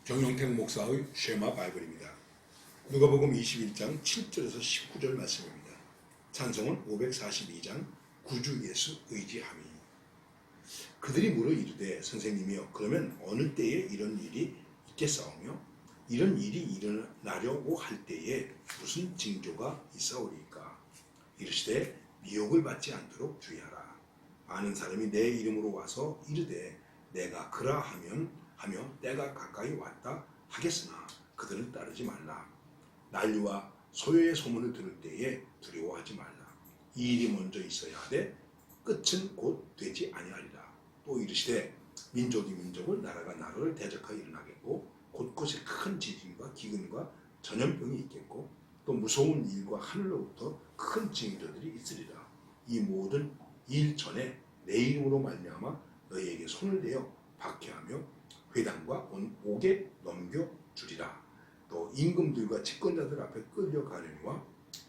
정용택 목사의 쉐마 바이블입니다. 누가복음 21장 7절에서 19절 말씀입니다. 찬송은 542장 구주 예수 의지함이. 그들이 물어 이르되 선생님이여 그러면 어느 때에 이런 일이 있겠사오며 이런 일이 일어나려고 할 때에 무슨 징조가 있사오리까? 이르시되 미혹을 받지 않도록 주의하라. 아는 사람이 내 이름으로 와서 이르되 내가 하며 때가 가까이 왔다 하겠으나 그들을 따르지 말라. 난리와 소요의 소문을 들을 때에 두려워하지 말라. 이 일이 먼저 있어야 하되 끝은 곧 되지 아니하리라. 또 이르시되 민족이 민족을 나라가 나라를 대적하여 일어나겠고 곳곳에 큰 지진과 기근과 전염병이 있겠고 또 무서운 일과 하늘로부터 큰 징조들이 있으리라. 이 모든 일 전에 내 이름으로 말미암아 너희에게 손을 대어 박해하며 회당과 옥에 넘겨주리라. 또 임금들과 집권자들 앞에 끌려가려니와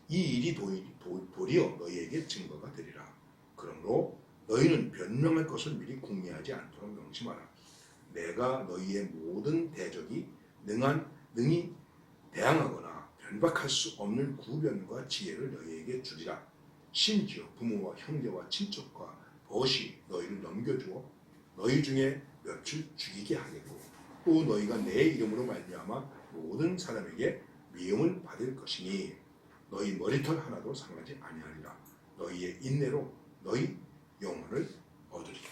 이 일이 도리어 너희에게 증거가 되리라. 그러므로 너희는 변명할 것을 미리 궁리하지 않도록 명심하라. 내가 너희의 모든 대적이 능히 대항하거나 변박할 수 없는 구변과 지혜를 너희에게 주리라. 심지어 부모와 형제와 친척과 벗이 너희를 넘겨주어 너희 중에 몇을 죽이게 하겠고 또 너희가 내 이름으로 말미암아 모든 사람에게 미움을 받을 것이니 너희 머리털 하나도 상하지 아니하리라. 너희의 인내로 너희 영혼을 얻으리라.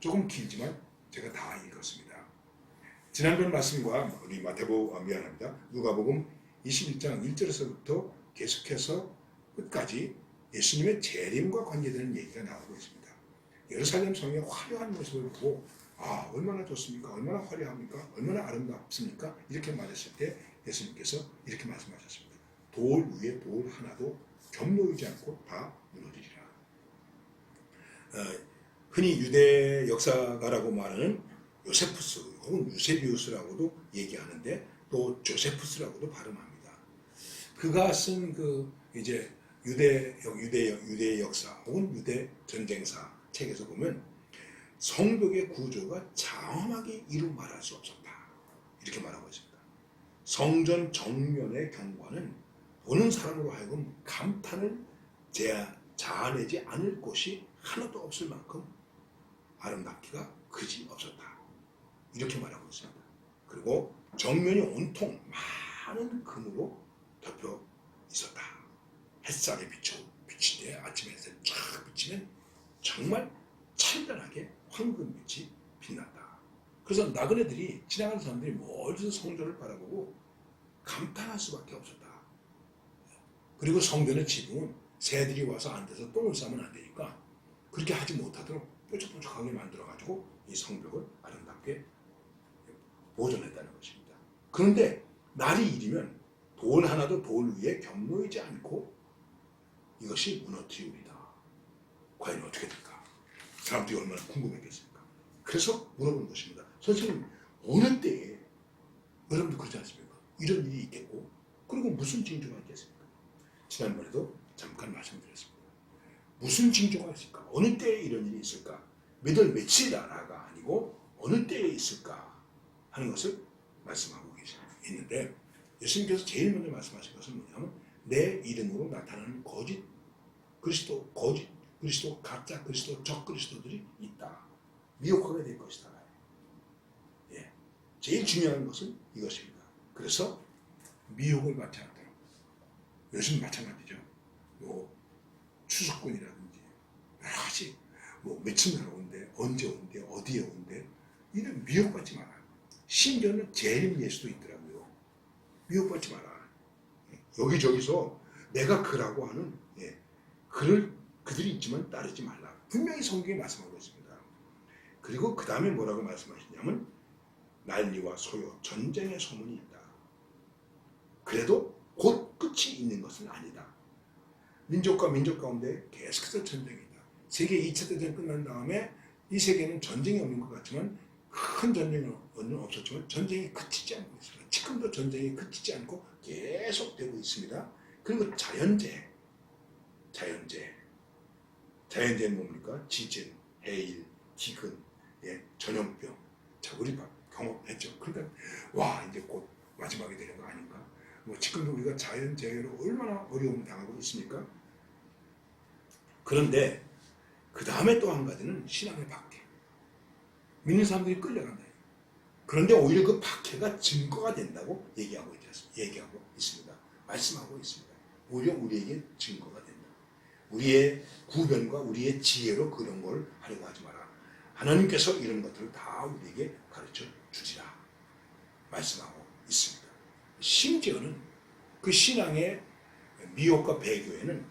조금 길지만 제가 다 읽었습니다. 지난번 말씀과 우리 누가복음 21장 1절에서부터 계속해서 끝까지 예수님의 재림과 관계되는 얘기가 나오고 있습니다. 예루살렘 성의 화려한 모습을 보고 얼마나 좋습니까? 얼마나 화려합니까? 얼마나 아름답습니까? 이렇게 말했을 때 예수님께서 이렇게 말씀하셨습니다. 돌 위에 돌 하나도 겸놓이지 않고 다 무너지리라. 흔히 유대 역사가라고 말하는 요세푸스 혹은 유세비우스라고도 얘기하는데 또 조세푸스라고도 발음합니다. 그가 쓴 이제 유대 역사 혹은 유대 전쟁사 책에서 보면 성벽의 구조가 장엄하게 이루 말할 수 없었다. 이렇게 말하고 있습니다. 성전 정면의 경관은 보는 사람으로 하여금 감탄을 자아내지 않을 곳이 하나도 없을 만큼 아름답기가 그지 없었다. 이렇게 말하고 있습니다. 그리고 정면이 온통 많은 금으로 덮여 있었다. 햇살이 비칠 때 아침 햇살이 쫙 비치면 정말 찬란하게 황금빛이 빛났다. 그래서 나그네들이 지나가는 사람들이 멀리서 성전을 바라보고 감탄할 수밖에 없었다. 그리고 성전의 지붕은 새들이 와서 앉아서 똥을 싸면 안 되니까 그렇게 하지 못하도록 뾰족뾰족하게 만들어가지고 이 성벽을 아름답게 보존했다는 것입니다. 그런데 날이 이르면 돌 하나도 돌 위에 겸놓이지 않고 이것이 무너뜨리우리다. 과연 어떻게 될까? 사람들이 얼마나 궁금했겠습니까? 그래서 물어본 것입니다. 선생님, 어느 때에 여러분도 그렇지 않습니까? 이런 일이 있겠고 그리고 무슨 징조가 있겠습니까? 지난번에도 잠깐 말씀드렸습니다. 무슨 징조가 있을까? 어느 때에 이런 일이 있을까? 몇 월 며칠이라가 아니고 어느 때에 있을까 하는 것을 말씀하고 있는데 예수님께서 제일 먼저 말씀하신 것은 뭐냐면 내 이름으로 나타나는 거짓 그리스도, 가짜 그리스도, 적 그리스도들이 있다. 미혹하게 될 것이다. 제일 중요한 것은 이것입니다. 그래서 미혹을 받지 않도록. 요즘 마찬가지죠. 추석군이라든지 여러 가지 며칠 날 온대, 언제 온대, 어디에 온대 이런 미혹받지 마라. 심지어는 재림 예수도 있더라고요. 미혹받지 마라. 여기저기서 내가 그라고 하는 그들이 있지만 따르지 말라. 분명히 성경에 말씀하고 있습니다. 그리고 그 다음에 뭐라고 말씀하시냐면 난리와 소요, 전쟁의 소문이 있다. 그래도 곧 끝이 있는 것은 아니다. 민족과 민족 가운데 계속해서 전쟁이다. 세계 2차 대전 끝난 다음에 이 세계는 전쟁이 없는 것 같지만 큰 전쟁은 없었지만 전쟁이 그치지 않고 있습니다. 지금도 전쟁이 그치지 않고 계속되고 있습니다. 그리고 자연재해는 뭡니까? 지진, 해일, 기근, 전염병. 자, 우리 경험했죠. 그러니까 와 이제 곧 마지막이 되는 거 아닌가? 뭐 지금도 우리가 자연재해로 얼마나 어려움 당하고 있습니까? 그런데 그 다음에 또 한 가지는 신앙의 박해. 믿는 사람들이 끌려간다. 그런데 오히려 그 박해가 증거가 된다고 얘기하고 있습니다. 말씀하고 있습니다. 오히려 우리에게 증거가 된다. 우리의 구변과 우리의 지혜로 그런 걸 하려고 하지 마라. 하나님께서 이런 것들을 다 우리에게 가르쳐 주시라. 말씀하고 있습니다. 심지어는 그 신앙의 미혹과 배교에는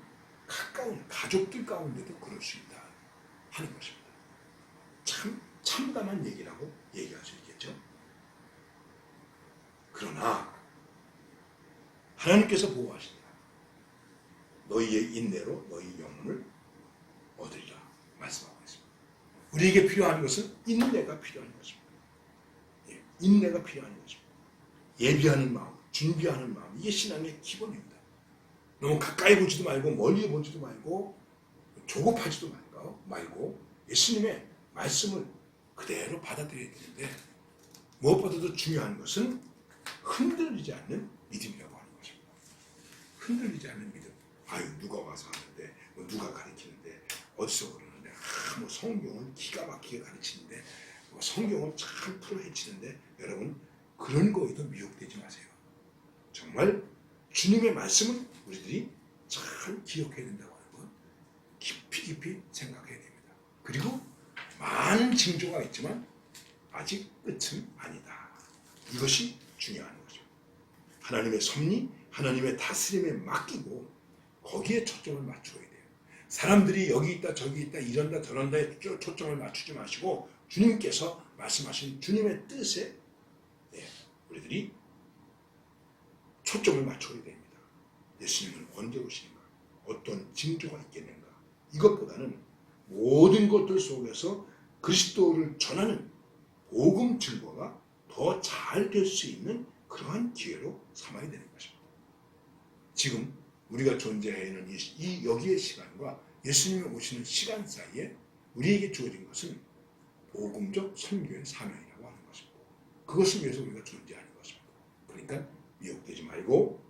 가까운 가족들 가운데도 그럴 수 있다 하는 것입니다. 참 참담한 얘기라고 얘기할 수 있겠죠. 그러나 하나님께서 보호하신다. 너희의 인내로 너희 영혼을 얻으리라 말씀하고 있습니다. 우리에게 필요한 것은 인내가 필요한 것입니다. 인내가 필요한 것입니다. 예비하는 마음, 준비하는 마음, 이게 신앙의 기본입니다. 너무 가까이 보지도 말고 멀리 보지도 말고 조급하지도 말고 예수님의 말씀을 그대로 받아들여야 되는데 무엇보다도 중요한 것은 흔들리지 않는 믿음이라고 하는 것입니다. 흔들리지 않는 믿음. 아유 누가 와서 하는데 뭐 누가 가르치는데 어디서 그러는데 뭐 성경은 기가 막히게 가르치는데 뭐 성경은 참 풀어헤치는데 여러분 그런 거에도 미혹되지 마세요. 정말 주님의 말씀을 우리들이 잘 기억해야 된다고 하는 건 깊이 생각해야 됩니다. 그리고 많은 징조가 있지만 아직 끝은 아니다. 이것이 중요한 거죠. 하나님의 섭리, 하나님의 다스림에 맡기고 거기에 초점을 맞춰야 돼요. 사람들이 여기 있다 저기 있다 이런다 저런다에 초점을 맞추지 마시고 주님께서 말씀하신 주님의 뜻에 우리들이 초점을 맞춰야 됩니다. 예수님은 언제 오시는가? 어떤 징조가 있겠는가? 이것보다는 모든 것들 속에서 그리스도를 전하는 복음 증거가 더 잘 될 수 있는 그러한 기회로 삼아야 되는 것입니다. 지금 우리가 존재하는 이 여기의 시간과 예수님이 오시는 시간 사이에 우리에게 주어진 것은 복음적 선교의 사명이라고 하는 것입니다. 그것을 위해서 우리가 존재하는 것입니다. 그러니까 미혹되지 말고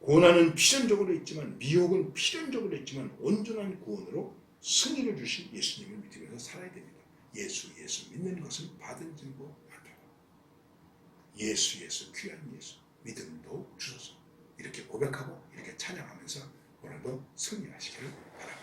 고난은 필연적으로 있지만 미혹은 필연적으로 있지만 온전한 구원으로 승리를 주신 예수님을 믿으면서 살아야 됩니다. 예수 믿는 것은 받은 증거 같아요. 예수 귀한 예수 믿음도 주소서. 이렇게 고백하고 이렇게 찬양하면서 오늘도 승리하시기를 바랍니다.